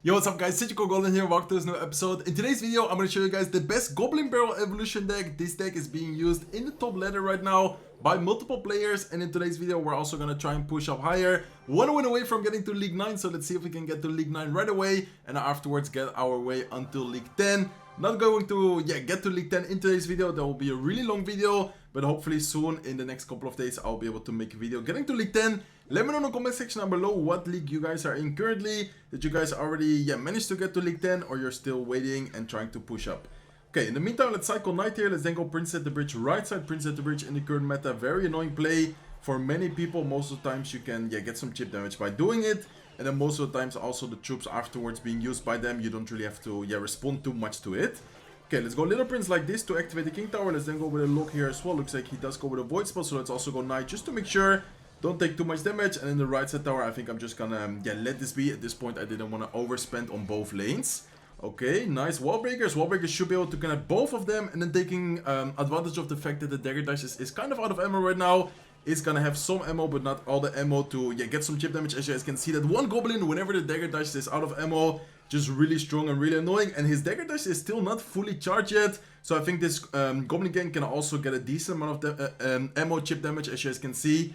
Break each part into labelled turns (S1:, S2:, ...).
S1: Yo, what's up guys, Goblin here, welcome to this new episode. In today's video, I'm going to show you guys the best Goblin Barrel Evolution deck. This deck is being used in the top ladder right now by multiple players, and in today's video we're also going to try and push up higher. One win away from getting to League 9, so let's see if we can get to League 9 right away, and afterwards get our way until League 10. Not going to get to League 10 in today's video. That will be a really long video, but hopefully soon in the next couple of days I'll be able to make a video getting to League 10. Let me know in the comment section down below what league you guys are in currently. Did you guys already managed to get to League 10, or you're still waiting and trying to push up? Okay, in the meantime, let's cycle Knight here. Let's then go Prince at the Bridge, right side Prince at the Bridge in the current meta. Very annoying play for many people. Most of the times you can get some chip damage by doing it. And then most of the times also the troops afterwards being used by them. You don't really have to respond too much to it. Okay, let's go Little Prince like this to activate the King Tower. Let's then go with a lock here as well. Looks like he does go with a Void Spell, so let's also go Knight just to make sure don't take too much damage. And in the right side tower, I think I'm just gonna let this be. At this point, I didn't want to overspend on both lanes. Okay, nice wall breakers. Wall breakers should be able to connect both of them, and then taking advantage of the fact that the dagger dash is kind of out of ammo right now. It's gonna have some ammo, but not all the ammo to get some chip damage. As you guys can see, that one goblin, whenever the dagger dash is out of ammo, just really strong and really annoying. And his dagger dash is still not fully charged yet, so I think this goblin gang can also get a decent amount of the ammo chip damage, as you guys can see.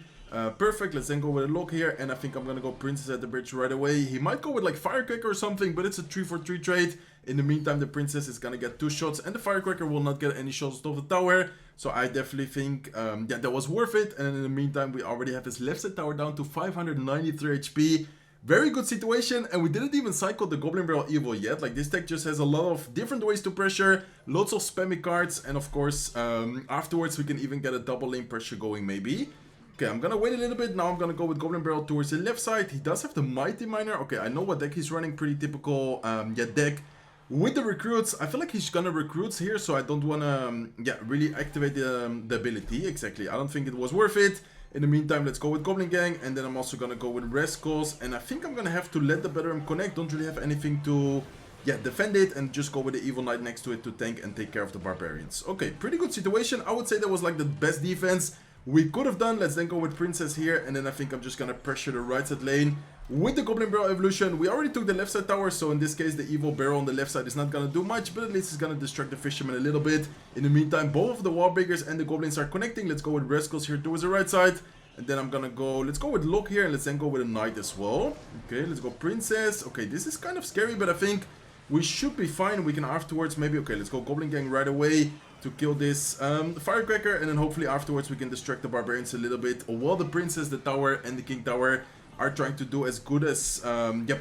S1: Perfect. Let's then go with a lock here, and I think I'm gonna go Princess at the Bridge right away. He might go with like Firecracker or something, but it's a 3-for-3 trade. In the meantime, the Princess is gonna get 2 shots, and the Firecracker will not get any shots off the tower. So I definitely think that was worth it. And in the meantime, we already have his left side tower down to 593 HP. Very good situation, and we didn't even cycle the Goblin Barrel Evil yet. Like, this deck just has a lot of different ways to pressure, lots of spammy cards, and of course, afterwards we can even get a double lane pressure going maybe. Okay, I'm gonna wait a little bit. Now I'm gonna go with Goblin Barrel towards the left side. He does have the Mighty Miner. Okay, I know what deck he's running. Pretty typical deck. With the recruits, I feel like he's gonna recruits here, so I don't wanna really activate the ability. Exactly, I don't think it was worth it. In the meantime, let's go with Goblin Gang, and then I'm also gonna go with Rascals, and I think I'm gonna have to let the Batterum connect. Don't really have anything to defend it, and just go with the Evil Knight next to it to tank and take care of the Barbarians. Okay, pretty good situation. I would say that was like the best defense we could have done. Let's then go with Princess here, and then I think I'm just gonna pressure the right side lane with the Goblin Barrel Evolution. We already took the left side tower, so in this case the Evil Barrel on the left side is not gonna do much, but at least it's gonna distract the Fisherman a little bit. In the meantime, both of the Wall Breakers and the Goblins are connecting. Let's go with Rascals here towards the right side, and then I'm gonna go, let's go with Lock here, and let's then go with a Knight as well. Okay, let's go Princess. Okay, this is kind of scary, but I think we should be fine. We can afterwards maybe, okay, let's go Goblin Gang right away to kill this Firecracker, and then hopefully afterwards we can distract the Barbarians a little bit, while the Princess, the Tower, and the King Tower are trying to do as good as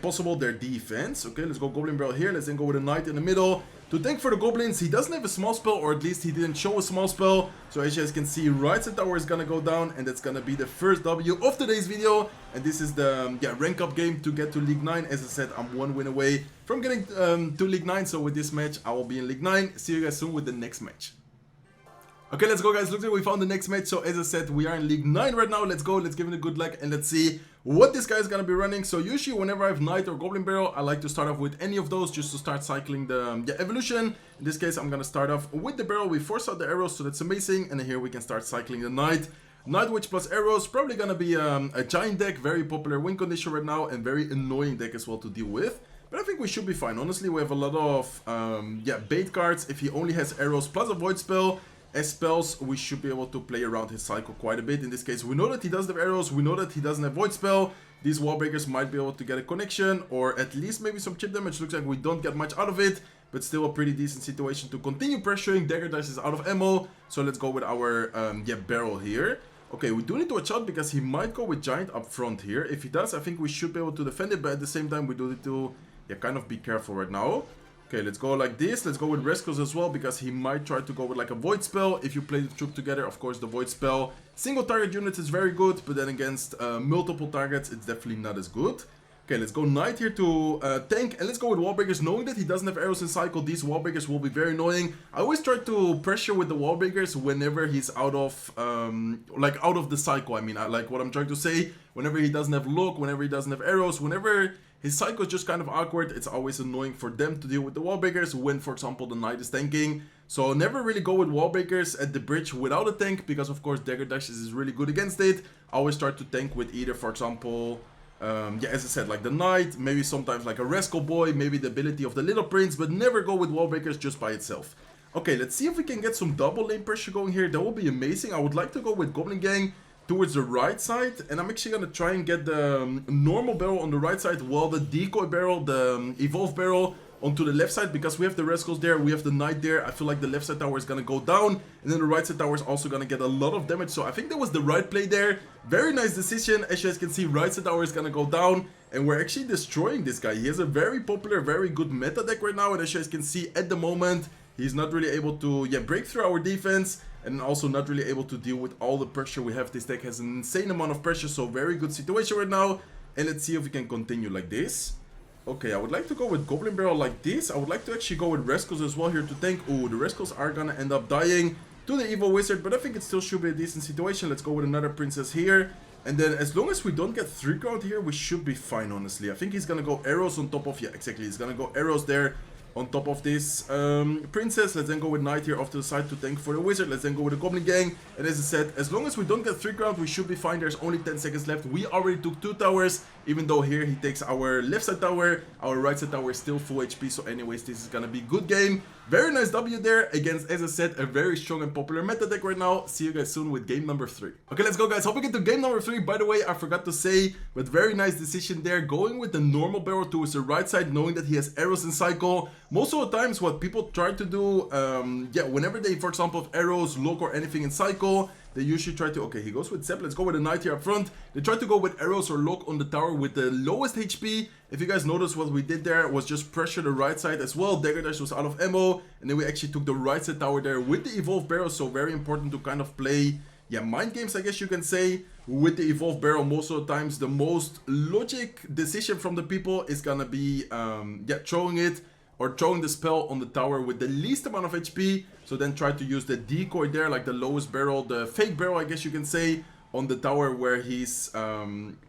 S1: possible their defense. Okay, let's go Goblin Barrel here. Let's then go with a Knight in the middle to tank for the Goblins. He doesn't have a small spell, or at least he didn't show a small spell. So as you guys can see, right side tower is gonna go down, and that's gonna be the first W of today's video. And this is the rank up game to get to League 9. As I said, I'm 1 win away from getting to League 9. So with this match, I will be in League 9. See you guys soon with the next match. Okay, let's go guys. Looks like we found the next match. So as I said, we are in League 9 right now. Let's go. Let's give it a good luck, and let's see what this guy is gonna be running. So usually whenever I have Knight or Goblin Barrel, I like to start off with any of those just to start cycling the evolution. In this case, I'm gonna start off with the Barrel. We force out the arrows, so that's amazing. And then here we can start cycling the Knight. Night Witch plus arrows, probably gonna be a giant deck. Very popular win condition right now, and very annoying deck as well to deal with. But I think we should be fine. Honestly, we have a lot of bait cards. If he only has arrows plus a Void Spell as spells, we should be able to play around his cycle quite a bit. In this case, we know that he doesn't have arrows, we know that he doesn't have Void Spell. These Wall Breakers might be able to get a connection, or at least maybe some chip damage. Looks like we don't get much out of it, but still a pretty decent situation to continue pressuring. Dagger Dash is out of ammo, so let's go with our Barrel here. Okay, we do need to watch out because he might go with Giant up front here. If he does, I think we should be able to defend it, but at the same time, we do need to kind of be careful right now. Okay, let's go like this. Let's go with Rascals as well, because he might try to go with like a Void Spell. If you play the troop together, of course, the Void Spell single target units is very good, but then against multiple targets, it's definitely not as good. Okay, let's go Knight here to tank, and let's go with Wall Breakers, knowing that he doesn't have arrows in cycle. These Wall Breakers will be very annoying. I always try to pressure with the Wall Breakers whenever he's out of out of the cycle. I mean, like what I'm trying to say, whenever he doesn't have lock, whenever he doesn't have arrows, whenever his cycle is just kind of awkward, it's always annoying for them to deal with the Wall Breakers when, for example, the Knight is tanking. So never really go with Wall Breakers at the bridge without a tank, because of course Dagger Dash is really good against it. I always try to tank with either, for example, Yeah, as I said, like the knight, maybe sometimes like a rascal boy, maybe the ability of the little prince, but never go with wall breakers just by itself. Okay, let's see if we can get some double lane pressure going here. That will be amazing. I would like to go with Goblin Gang towards the right side, and I'm actually gonna try and get the normal barrel on the right side, while the decoy barrel, the evolve barrel, onto the left side, because we have the rascals there, we have the knight there. I feel like the left side tower is gonna go down, and then the right side tower is also gonna get a lot of damage. So I think that was the right play there. Very nice decision. As you guys can see, right side tower is gonna go down, and we're actually destroying this guy. He has a very popular, very good meta deck right now, and as you guys can see, at the moment he's not really able to break through our defense, and also not really able to deal with all the pressure we have. This deck has an insane amount of pressure, so very good situation right now. And let's see if we can continue like this. Okay, I would like to go with Goblin Barrel like this. I would like to actually go with Rascals as well here to tank. Oh, the Rascals are gonna end up dying to the Evil Wizard, but I think it still should be a decent situation. Let's go with another Princess here. And then as long as we don't get 3 count here, we should be fine, honestly. I think he's gonna go arrows on top of... Yeah, exactly. He's gonna go arrows there on top of this Princess. Let's then go with Knight here off to the side to tank for the Wizard. Let's then go with the Goblin Gang. And as I said, as long as we don't get 3 ground, we should be fine. There's only 10 seconds left. We already took 2 towers, even though here he takes our left side tower. Our right side tower is still full HP. So anyways, this is gonna be a good game. Very nice W there against, as I said, a very strong and popular meta deck right now. See you guys soon with game number 3. Okay, let's go, guys. Hope we get to game number 3. By the way, I forgot to say, but very nice decision there. Going with the normal barrel towards the right side, knowing that he has arrows in cycle. Most of the times, what people try to do, whenever they, for example, have arrows, look, or anything in cycle, they usually try to... Okay, he goes with Zep. Let's go with a Knight here up front. They try to go with arrows or lock on the tower with the lowest HP. If you guys notice, what we did there was just pressure the right side as well. Dagger Dash was out of ammo. And then we actually took the right side tower there with the Evolve Barrel. So very important to kind of play, mind games, I guess you can say, with the Evolve Barrel. Most of the times, the most logic decision from the people is gonna be, throwing it, or throwing the spell on the tower with the least amount of HP. So then try to use the decoy there, like the lowest barrel, the fake barrel, I guess you can say, on the tower where he's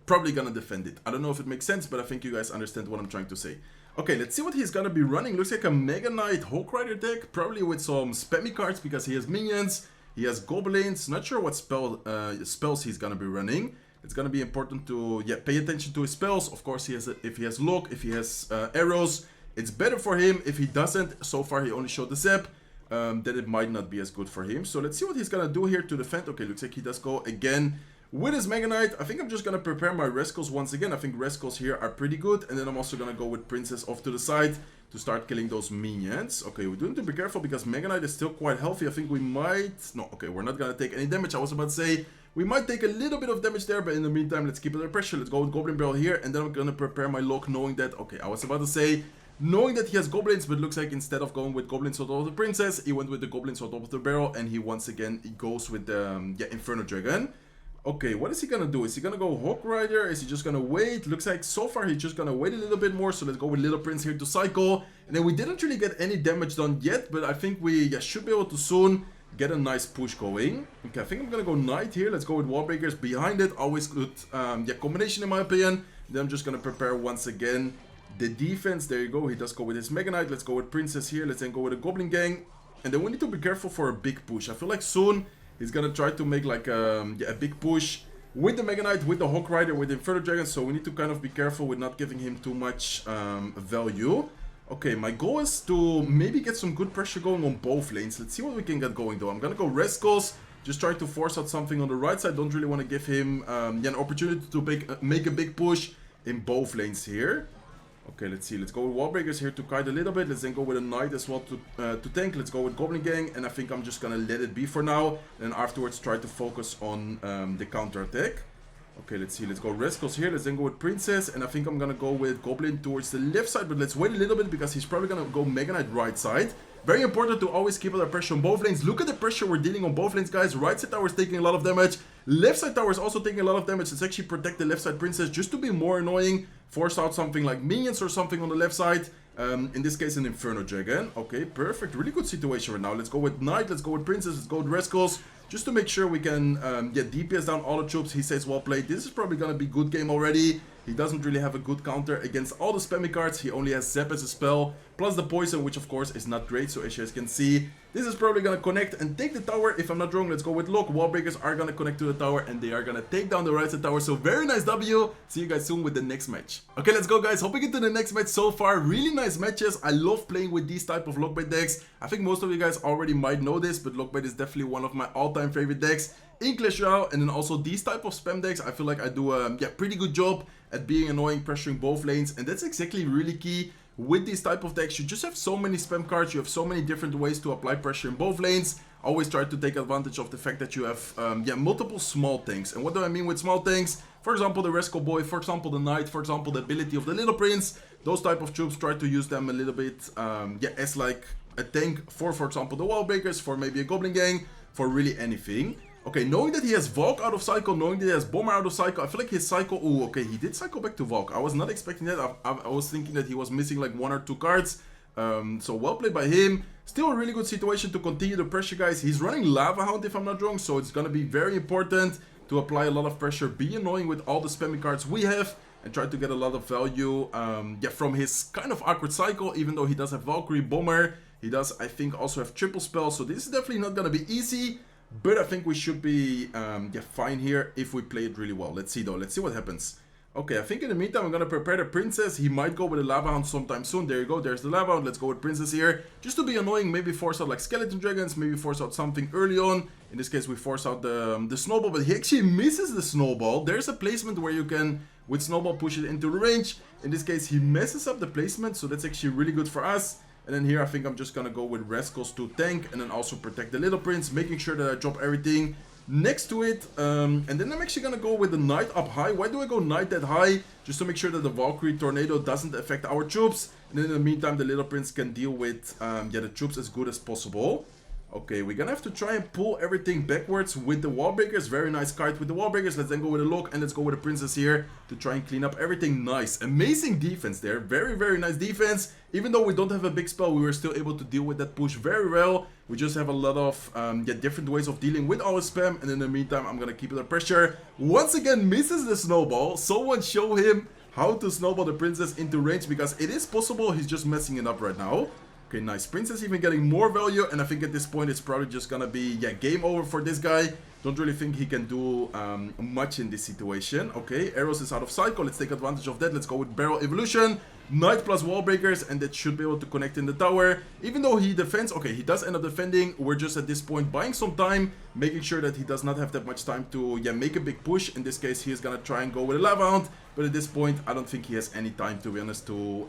S1: probably gonna defend it. I don't know if it makes sense, but I think you guys understand what I'm trying to say. Okay, let's see what he's gonna be running. Looks like a Mega Knight Hawk Rider deck, probably with some spammy cards because he has minions, he has goblins. Not sure what spells he's gonna be running. It's gonna be important to pay attention to his spells. Of course, if he has lock, if he has arrows, it's better for him. If he doesn't, so far he only showed the Zep, then it might not be as good for him. So let's see what he's gonna do here to defend. Okay, looks like he does go again with his Mega Knight. I think I'm just gonna prepare my Rascals once again. I think Rascals here are pretty good. And then I'm also gonna go with Princess off to the side to start killing those minions. Okay, we do need to be careful because Mega Knight is still quite healthy. I think we might... No, okay, we're not gonna take any damage. I was about to say we might take a little bit of damage there, but in the meantime, let's keep it under pressure. Let's go with Goblin Barrel here, and then I'm gonna prepare my lock knowing that... Okay, I was about to say... Knowing that he has goblins, but looks like instead of going with goblins on top of the princess, he went with the goblins on top of the barrel, and he once again goes with the Inferno Dragon. Okay, what is he gonna do? Is he gonna go Hawk Rider? Is he just gonna wait? Looks like so far he's just gonna wait a little bit more, so let's go with Little Prince here to cycle. And then we didn't really get any damage done yet, but I think we should be able to soon get a nice push going. Okay, I think I'm gonna go Knight here. Let's go with Wall Breakers behind it. Always good combination in my opinion. Then I'm just gonna prepare once again the defense. There you go. He does go with his Mega Knight. Let's go with Princess here. Let's then go with a Goblin Gang. And then we need to be careful for a big push. I feel like soon he's gonna try to make like a big push with the Mega Knight, with the Hawk Rider, with the Inferno Dragon. So we need to kind of be careful with not giving him too much value. Okay, my goal is to maybe get some good pressure going on both lanes. Let's see what we can get going though. I'm gonna go Rascals. Just trying to force out something on the right side. Don't really want to give him an opportunity to make a big push in both lanes here. Okay, let's see. Let's go with Wall Breakers here to kite a little bit. Let's then go with a Knight as well to tank. Let's go with Goblin Gang. And I think I'm just going to let it be for now. And afterwards try to focus on the counter attack. Okay, let's see. Let's go Rascals here. Let's then go with Princess. And I think I'm going to go with Goblin towards the left side. But let's wait a little bit because he's probably going to go Mega Knight right side. Very important to always keep the pressure on both lanes. Look at the pressure we're dealing on both lanes, guys. Right side tower is taking a lot of damage. Left side tower is also taking a lot of damage. Let's actually protect the left side Princess just to be more annoying. Force out something like minions or something on the left side. In this case, an Inferno Dragon. Okay, perfect. Really good situation right now. Let's go with Knight. Let's go with Princess. Let's go with Rascals. just to make sure we can get DPS down all the troops. He says well played. This is probably gonna be good game already. He doesn't really have a good counter against all the spammy cards. He only has Zap as a spell, plus the poison, which of course is not great. So as you guys can see, this is probably gonna connect and take the tower. If I'm not wrong, let's go with Lock. Wall breakers are gonna connect to the tower and they are gonna take down the right side tower. So very nice W. See you guys soon with the next match. Okay, let's go guys. Hopping into the next match so far. Really nice matches. I love playing with these type of Lockbait decks. I think most of you guys already might know this, but Lockbait is definitely one of my all-time favorite decks in Clash Royale. And then also these type of spam decks, I feel like I do a pretty good job at being annoying, pressuring both lanes, and that's exactly really key. With these type of decks, you just have so many spam cards, you have so many different ways to apply pressure in both lanes. Always try to take advantage of the fact that you have multiple small things. And what do I mean with small things? For example, the Rescue Boy, for example, the Knight, for example, the ability of the Little Prince. Those type of troops, try to use them a little bit as like a tank for example, the Wall Breakers, for maybe a Goblin gang, for really anything. Okay, knowing that he has Valk out of cycle, knowing that he has Bomber out of cycle, I feel like his cycle... Oh, okay, he did cycle back to Valk. I was not expecting that. I was thinking that he was missing like 1 or 2 cards. So well played by him. Still a really good situation to continue the pressure, guys. He's running Lava Hound, if I'm not wrong, so it's gonna be very important to apply a lot of pressure, be annoying with all the spammy cards we have, and try to get a lot of value from his kind of awkward cycle. Even though he does have Valkyrie, Bomber, he does, I think, also have triple spell, so this is definitely not gonna be easy. But I think we should be fine here if we play it really well. Let's see though. Let's see what happens. Okay, I think in the meantime I'm gonna prepare the Princess. He might go with a Lava Hound sometime soon. There you go. There's the Lava Hound. Let's go with Princess here. Just to be annoying, maybe force out like Skeleton Dragons. Maybe force out something early on. In this case, we force out the Snowball. But he actually misses the Snowball. There's a placement where you can, with Snowball, push it into the range. In this case, he messes up the placement. So that's actually really good for us. And then here I think I'm just gonna go with Rascals to tank and then also protect the Little Prince, making sure that I drop everything next to it. And then I'm actually gonna go with the Knight up high. Why do I go Knight that high? Just to make sure that the Valkyrie Tornado doesn't affect our troops. And then in the meantime the Little Prince can deal with the troops as good as possible. Okay, we're gonna have to try and pull everything backwards with the Wall Breakers. Very nice kite with the Wall Breakers. Let's then go with a Lock and let's go with the Princess here to try and clean up everything. Nice. Amazing defense there. Very, very nice defense. Even though we don't have a big spell, we were still able to deal with that push very well. We just have a lot of different ways of dealing with our spam. And in the meantime, I'm gonna keep it under pressure. Once again, misses the Snowball. Someone show him how to snowball the Princess into range, because it is possible. He's just messing it up right now. Okay, nice. Princess even getting more value, and I think at this point it's probably just gonna be, game over for this guy. Don't really think he can do much in this situation. Okay, Arrows is out of cycle. Let's take advantage of that. Let's go with Barrel Evolution. Knight plus Wall Breakers, and that should be able to connect in the tower. Even though he defends, okay, he does end up defending. We're just at this point buying some time, making sure that he does not have that much time to make a big push. In this case, he is gonna try and go with a Lava Hound, but at this point, I don't think he has any time, to be honest, to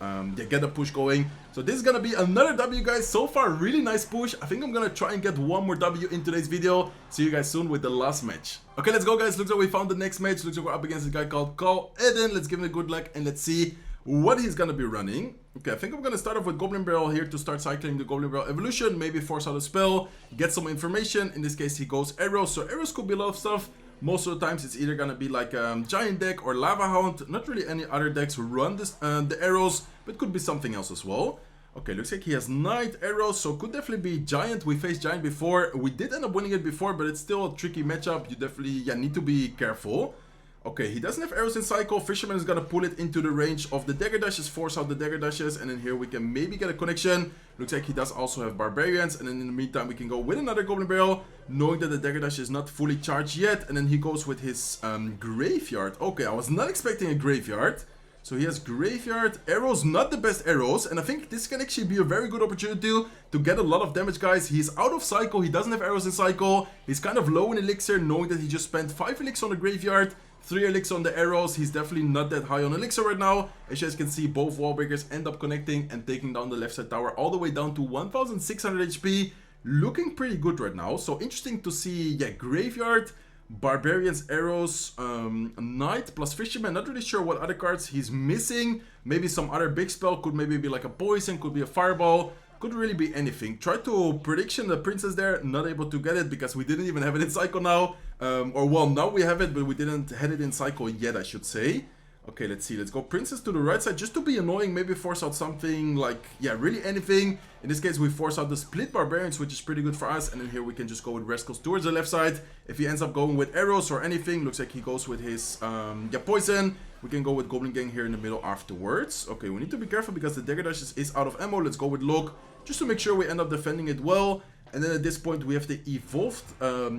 S1: get a push going. So this is gonna be another W, guys. So far, really nice push. I think I'm gonna try and get one more W in today's video. See you guys soon with the last match. Okay, let's go, guys. Looks like we found the next match. Looks like we're up against a guy called Carl Eden. Let's give him a good luck and let's see what he's gonna be running. Okay, I think I'm gonna start off with Goblin Barrel here to start cycling the Goblin Barrel evolution. Maybe force out a spell, get some information. In this case, he goes Arrows. So Arrows could be a lot of stuff. Most of the times, it's either gonna be like Giant deck or Lava Hound. Not really any other decks run this, the Arrows, but could be something else as well. Okay, looks like he has Knight, Arrows, so could definitely be Giant. We faced Giant before. We did end up winning it before, but it's still a tricky matchup. You definitely need to be careful. Okay, he doesn't have Arrows in cycle. Fisherman is gonna pull it into the range of the Dagger Dashes, force out the Dagger Dashes, and then here we can maybe get a connection. Looks like he does also have Barbarians, and then in the meantime we can go with another Goblin Barrel, knowing that the Dagger Dash is not fully charged yet, and then he goes with his Graveyard. Okay, I was not expecting a Graveyard. So he has Graveyard, Arrows, not the best Arrows, and I think this can actually be a very good opportunity to get a lot of damage, guys. He's out of cycle, he doesn't have Arrows in cycle, he's kind of low in Elixir, knowing that he just spent 5 Elixir on the Graveyard, 3 Elixir on the Arrows. He's definitely not that high on Elixir right now. As you guys can see, both Wall Breakers end up connecting and taking down the left side tower all the way down to 1600 HP. Looking pretty good right now, so interesting to see, Graveyard, Barbarians, Arrows, Knight plus Fisherman. Not really sure what other cards he's missing. Maybe some other big spell. Could maybe be like a Poison, could be a Fireball. Could really be anything. Tried to prediction the Princess there. Not able to get it because we didn't even have it in cycle now. Or well, now we have it, but we didn't have it in cycle yet, I should say. Okay, let's see. Let's go Princess to the right side just to be annoying. Maybe force out something like, yeah, really anything. In this case, we force out the split barbarians, which is pretty good for us. And then here we can just go with rascals towards the left side. If he ends up going with arrows or anything, looks like he goes with his, yeah, poison. We can go with Goblin Gang here in the middle afterwards. Okay, we need to be careful because the dagger dash is out of ammo. Let's go with Lock just to make sure we end up defending it well. And then at this point, we have the evolved,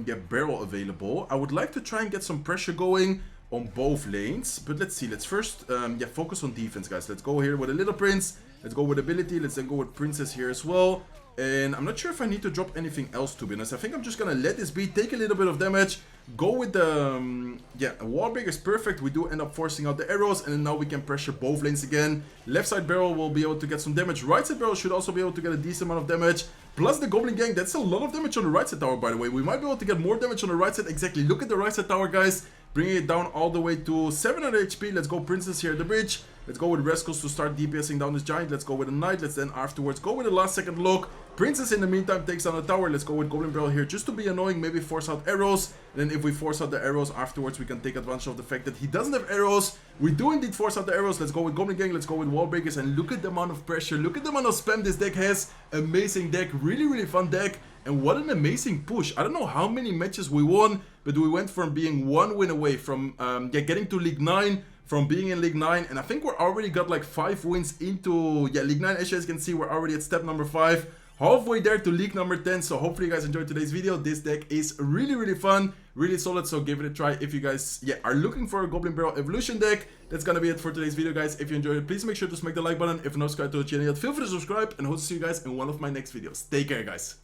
S1: yeah, barrel available. I would like to try and get some pressure going on both lanes, but let's see. Let's first yeah, focus on defense, guys. Let's go here with a little prince. Let's go with ability. Let's then go with princess here as well. And I'm not sure if I need to drop anything else, to be honest. I think I'm just gonna let this be, take a little bit of damage, go with the yeah, a wall break is perfect. We do end up forcing out the arrows, and then now we can pressure both lanes again. Left side barrel will be able to get some damage. Right side barrel should also be able to get a decent amount of damage. Plus the Goblin Gang, that's a lot of damage on the right side tower, by the way. We might be able to get more damage on the right side. Exactly, look at the right side tower, guys. Bringing it down all the way to 700 HP. Let's go Princess here at the bridge. Let's go with Rascals to start DPSing down this giant. Let's go with a Knight. Let's then afterwards go with a last second look. Princess in the meantime takes down the tower. Let's go with Goblin Barrel here just to be annoying. Maybe force out arrows. And then if we force out the arrows afterwards, we can take advantage of the fact that he doesn't have arrows. We do indeed force out the arrows. Let's go with Goblin Gang. Let's go with Wall Breakers. And look at the amount of pressure. Look at the amount of spam this deck has. Amazing deck. Really, really fun deck. And what an amazing push. I don't know how many matches we won, but we went from being one win away from yeah, getting to League 9, from being in League 9, and I think we're already got like 5 wins into, yeah, League 9. As you guys can see, we're already at step number 5, halfway there to League number 10, so hopefully you guys enjoyed today's video. This deck is really, really fun, really solid, so give it a try if you guys, yeah, are looking for a Goblin Barrel Evolution deck. That's gonna be it for today's video, guys. If you enjoyed it, please make sure to smack the like button. If you're not subscribed to the channel yet, feel free to subscribe, and hope to see you guys in one of my next videos. Take care, guys.